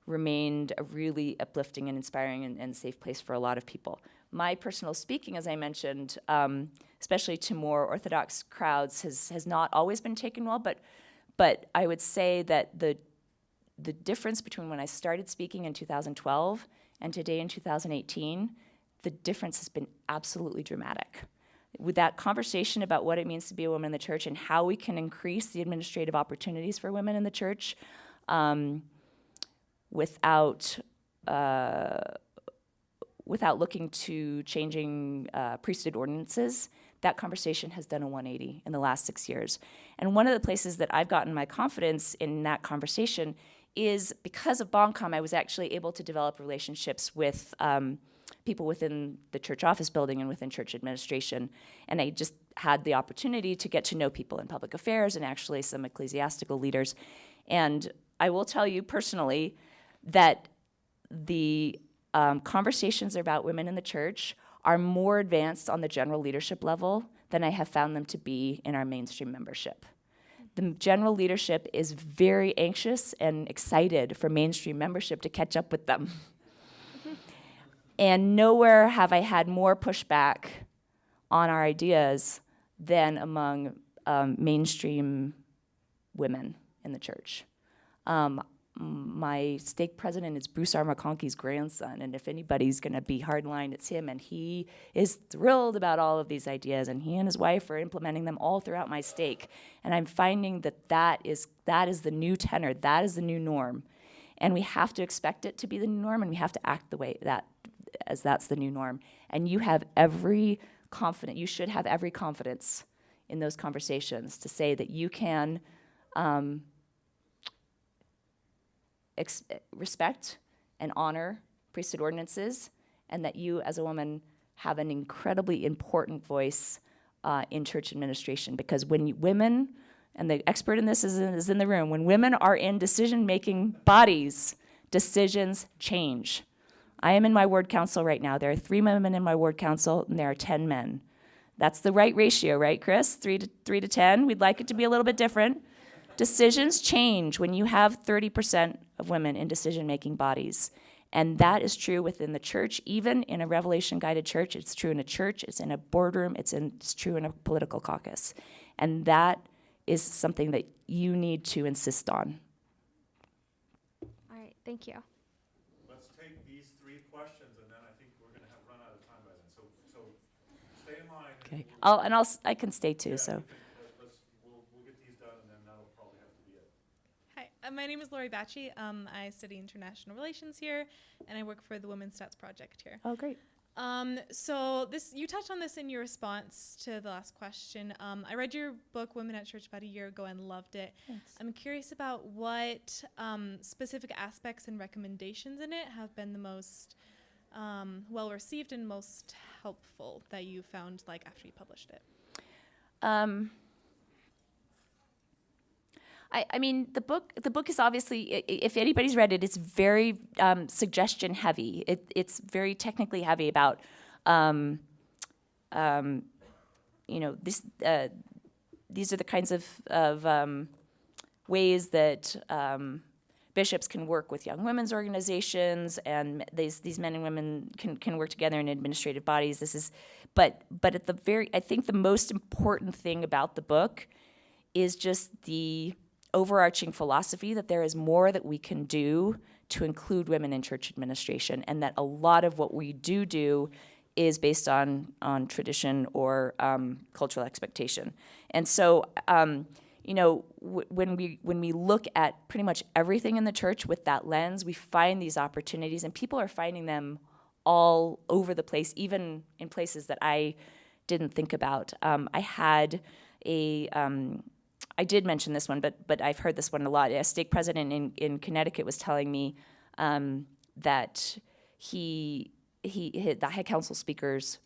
remained a really uplifting and inspiring and safe place for a lot of people. My personal speaking, as I mentioned, especially to more Orthodox crowds, has not always been taken well, but I would say that the difference between when I started speaking in 2012 and today in 2018, the difference has been absolutely dramatic. With that conversation about what it means to be a woman in the church and how we can increase the administrative opportunities for women in the church without looking to changing priesthood ordinances, that conversation has done a 180 in the last 6 years. And one of the places that I've gotten my confidence in that conversation is because of BONCOM, I was actually able to develop relationships with people within the church office building and within church administration. And I just had the opportunity to get to know people in public affairs and actually some ecclesiastical leaders. And I will tell you personally that the conversations about women in the church are more advanced on the general leadership level than I have found them to be in our mainstream membership. The general leadership is very anxious and excited for mainstream membership to catch up with them. And nowhere have I had more pushback on our ideas than among mainstream women in the church. My stake president is Bruce R. McConkey's grandson, and if anybody's going to be hardline, it's him, and he is thrilled about all of these ideas, and he and his wife are implementing them all throughout my stake. And I'm finding that is the new tenor, that is the new norm, and we have to expect it to be the new norm, and we have to act the way as that's the new norm. And you should have every confidence in those conversations to say that you can respect and honor priesthood ordinances, and that you as a woman have an incredibly important voice in church administration. Because when women, and the expert in this is in the room, when women are in decision-making bodies, decisions change. I am in my ward council right now. There are 3 women in my ward council, and there are 10 men. That's the right ratio, right, Chris? 3 to 10. We'd like it to be a little bit different. Decisions change when you have 30% of women in decision-making bodies. And that is true within the church, even in a revelation-guided church. It's true in a church, it's in a boardroom, it's true in a political caucus. And that is something that you need to insist on. All right, thank you. Let's take these 3 questions, and then I think we're going to have run out of time by then. So stay in line. Okay. I can stay too. So. We'll get these done, and then that'll probably have to be it. Hi, my name is Lori Bacci. I study international relations here, and I work for the Women's Stats Project here. Oh, great. So you touched on this in your response to the last question. I read your book, Women at Church, about a year ago and loved it. Thanks. I'm curious about what specific aspects and recommendations in it have been the most well received and most helpful that you found like after you published it? I mean, the book is obviously, if anybody's read it, it's very suggestion heavy. It's very technically heavy about, this. These are the kinds of ways that bishops can work with young women's organizations, and these men and women can work together in administrative bodies. But at the I think the most important thing about the book is just the overarching philosophy that there is more that we can do to include women in church administration, and that a lot of what we do is based on tradition or cultural expectation. And so, when we look at pretty much everything in the church with that lens, we find these opportunities, and people are finding them all over the place, even in places that I didn't think about. I did mention this one, but I've heard this one a lot. A stake president in Connecticut was telling me that the high council speakers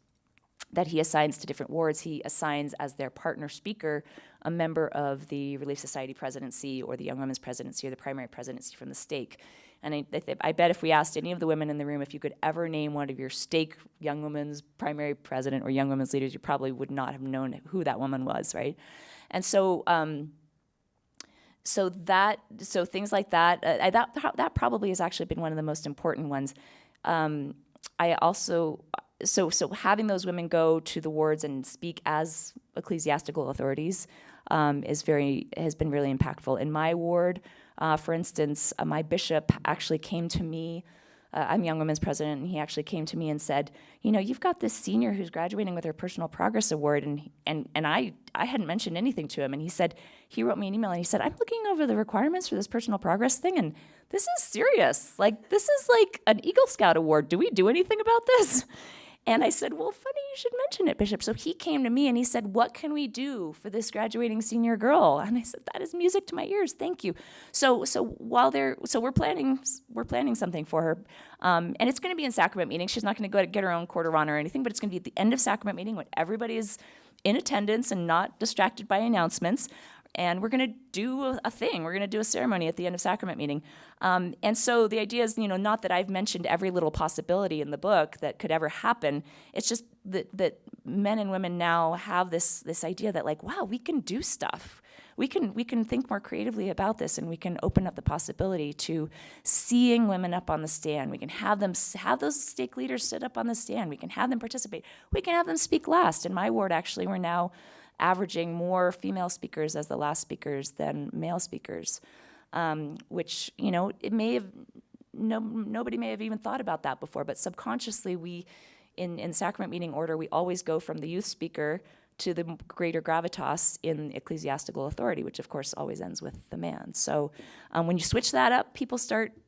that he assigns to different wards, he assigns as their partner speaker a member of the Relief Society presidency or the Young Women's presidency or the primary presidency from the stake. And I bet if we asked any of the women in the room if you could ever name one of your stake Young Women's primary president or Young Women's leaders, you probably would not have known who that woman was, right? And so things like that, that probably has actually been one of the most important ones. I also, so having those women go to the wards and speak as ecclesiastical authorities has been really impactful. In my ward, for instance, my bishop actually came to me. I'm Young Women's president, and he actually came to me and said, you've got this senior who's graduating with her Personal Progress Award, and I hadn't mentioned anything to him, and he wrote me an email, and he said, I'm looking over the requirements for this Personal Progress thing, and this is serious. This is like an Eagle Scout Award. Do we do anything about this? And I said, well, funny you should mention it, Bishop. So he came to me and he said, what can we do for this graduating senior girl? And I said, that is music to my ears. Thank you. So we're planning something for her. And it's going to be in sacrament meeting. She's not going to go get her own court of honor or anything, but it's going to be at the end of sacrament meeting when everybody is in attendance and not distracted by announcements. And we're going to do a thing. We're going to do a ceremony at the end of sacrament meeting. And so the idea is, not that I've mentioned every little possibility in the book that could ever happen. It's just that men and women now have this idea that, wow, we can do stuff. We can think more creatively about this, and we can open up the possibility to seeing women up on the stand. We can have those stake leaders sit up on the stand. We can have them participate. We can have them speak last. In my ward, actually, we're now averaging more female speakers as the last speakers than male speakers, which, it may have, nobody may have even thought about that before, but subconsciously we, in sacrament meeting order, we always go from the youth speaker to the greater gravitas in ecclesiastical authority, which of course always ends with the man. So when you switch that up, people it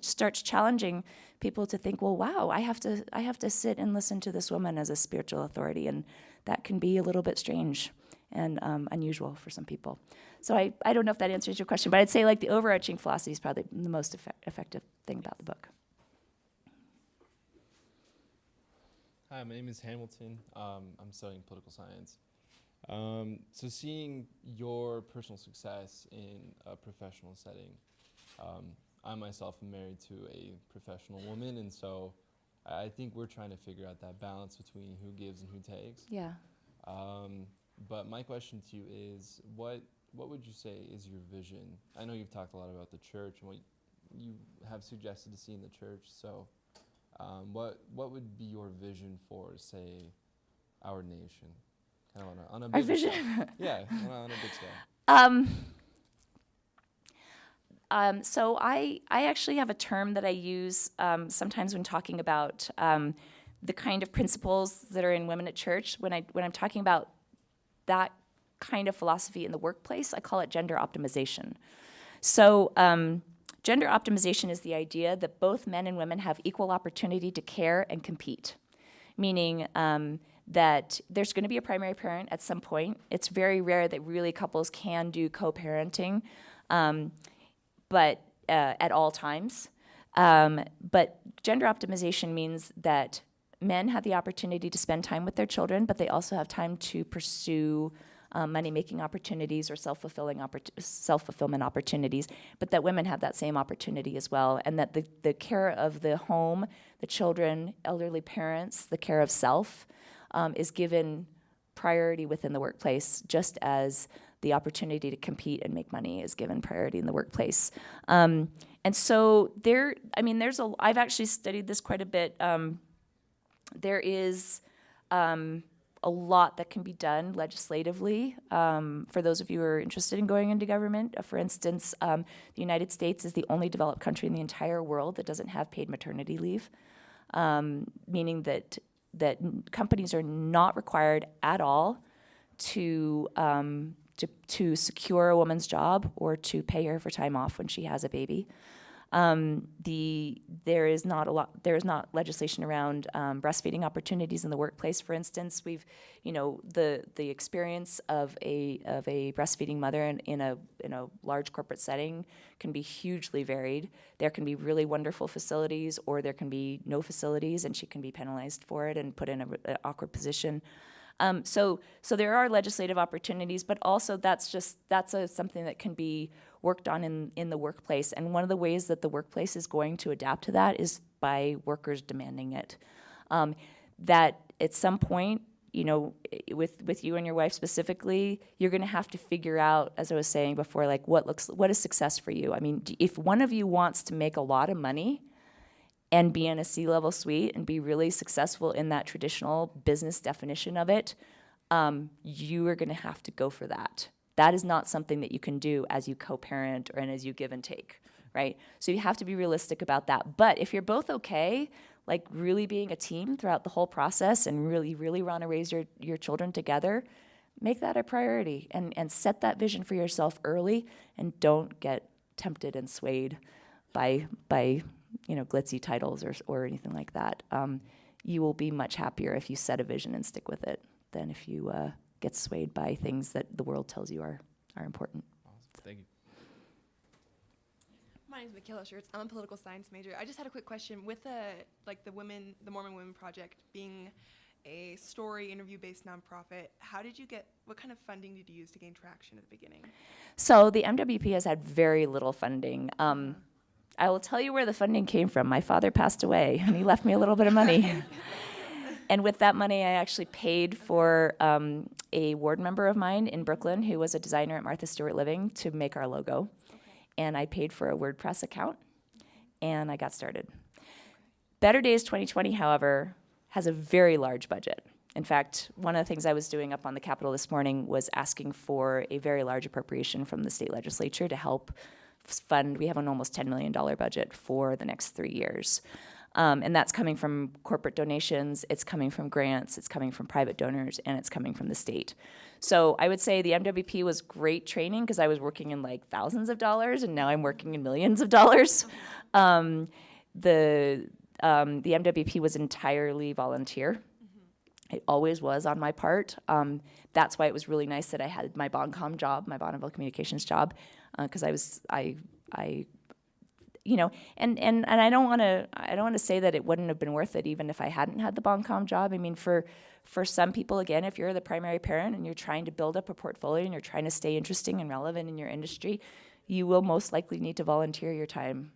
starts challenging people to think, well, wow, I have to sit and listen to this woman as a spiritual authority, and that can be a little bit strange and unusual for some people. So I don't know if that answers your question, but I'd say the overarching philosophy is probably the most effective thing about the book. Hi, my name is Hamilton. I'm studying political science. So seeing your personal success in a professional setting, I myself am married to a professional woman, and so I think we're trying to figure out that balance between who gives and who takes. Yeah. But my question to you is, what would you say is your vision? I know you've talked a lot about the church and what you have suggested to see in the church. So, what would be your vision for, say, our nation, kind of on a big vision? scale? Yeah, on a big scale. So I actually have a term that I use sometimes when talking about the kind of principles that are in Women at Church. When I'm talking about that kind of philosophy in the workplace, I call it gender optimization. So gender optimization is the idea that both men and women have equal opportunity to care and compete, meaning that there's going to be a primary parent at some point. It's very rare that really couples can do co-parenting. But at all times. But gender optimization means that men have the opportunity to spend time with their children, but they also have time to pursue money-making opportunities or self-fulfillment opportunities, but that women have that same opportunity as well, and that the care of the home, the children, elderly parents, the care of self is given priority within the workplace, just as the opportunity to compete and make money is given priority in the workplace. And so I've actually studied this quite a bit. There is a lot that can be done legislatively for those of you who are interested in going into government. For instance, the United States is the only developed country in the entire world that doesn't have paid maternity leave, meaning that companies are not required at all to secure a woman's job or to pay her for time off when she has a baby. There is not legislation around breastfeeding opportunities in the workplace. For instance, the experience of a breastfeeding mother in a large corporate setting can be hugely varied. There can be really wonderful facilities, or there can be no facilities, and she can be penalized for it and put in an awkward position. So there are legislative opportunities, but also that's something that can be worked on in the workplace. And one of the ways that the workplace is going to adapt to that is by workers demanding it. That at some point, with you and your wife specifically, you're going to have to figure out, as I was saying before, like what is success for you? I mean, if one of you wants to make a lot of money and be in a C-level suite and be really successful in that traditional business definition of it, you are going to have to go for that. That is not something that you can do as you co-parent and as you give and take, right? So you have to be realistic about that. But if you're both okay, like really being a team throughout the whole process and really, really want to raise your children together, make that a priority and set that vision for yourself early, and don't get tempted and swayed by glitzy titles or anything like that. You will be much happier if you set a vision and stick with it than if you get swayed by things that the world tells you are important. Awesome. Thank you. My name is Michaela Schertz. I'm a political science major. I just had a quick question. With the Mormon Women Project being a story interview-based nonprofit, what kind of funding did you use to gain traction at the beginning? So the MWP has had very little funding. I will tell you where the funding came from. My father passed away, and he left me a little bit of money. And with that money, I actually paid for a ward member of mine in Brooklyn who was a designer at Martha Stewart Living to make our logo. Okay. And I paid for a WordPress account, and I got started. Better Days 2020, however, has a very large budget. In fact, one of the things I was doing up on the Capitol this morning was asking for a very large appropriation from the state legislature to help fund. We have an almost $10 million budget for the next 3 years. And that's coming from corporate donations, it's coming from grants, it's coming from private donors, and it's coming from the state. So I would say the MWP was great training because I was working in like thousands of dollars, and now I'm working in millions of dollars. The MWP was entirely volunteer. Mm-hmm. It always was on my part. That's why it was really nice that I had my Boncom job, my Bonneville Communications job, because and I don't want to say that it wouldn't have been worth it even if I hadn't had the Boncom job. I mean, for some people, again, if you're the primary parent and you're trying to build up a portfolio and you're trying to stay interesting and relevant in your industry, you will most likely need to volunteer your time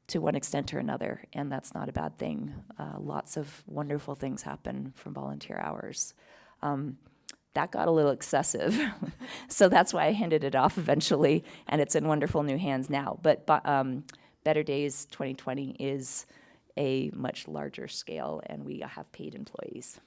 to one extent or another, and that's not a bad thing. Lots of wonderful things happen from volunteer hours. That got a little excessive, so that's why I handed it off eventually, and it's in wonderful new hands now. But Better Days 2020 is a much larger scale, and we have paid employees.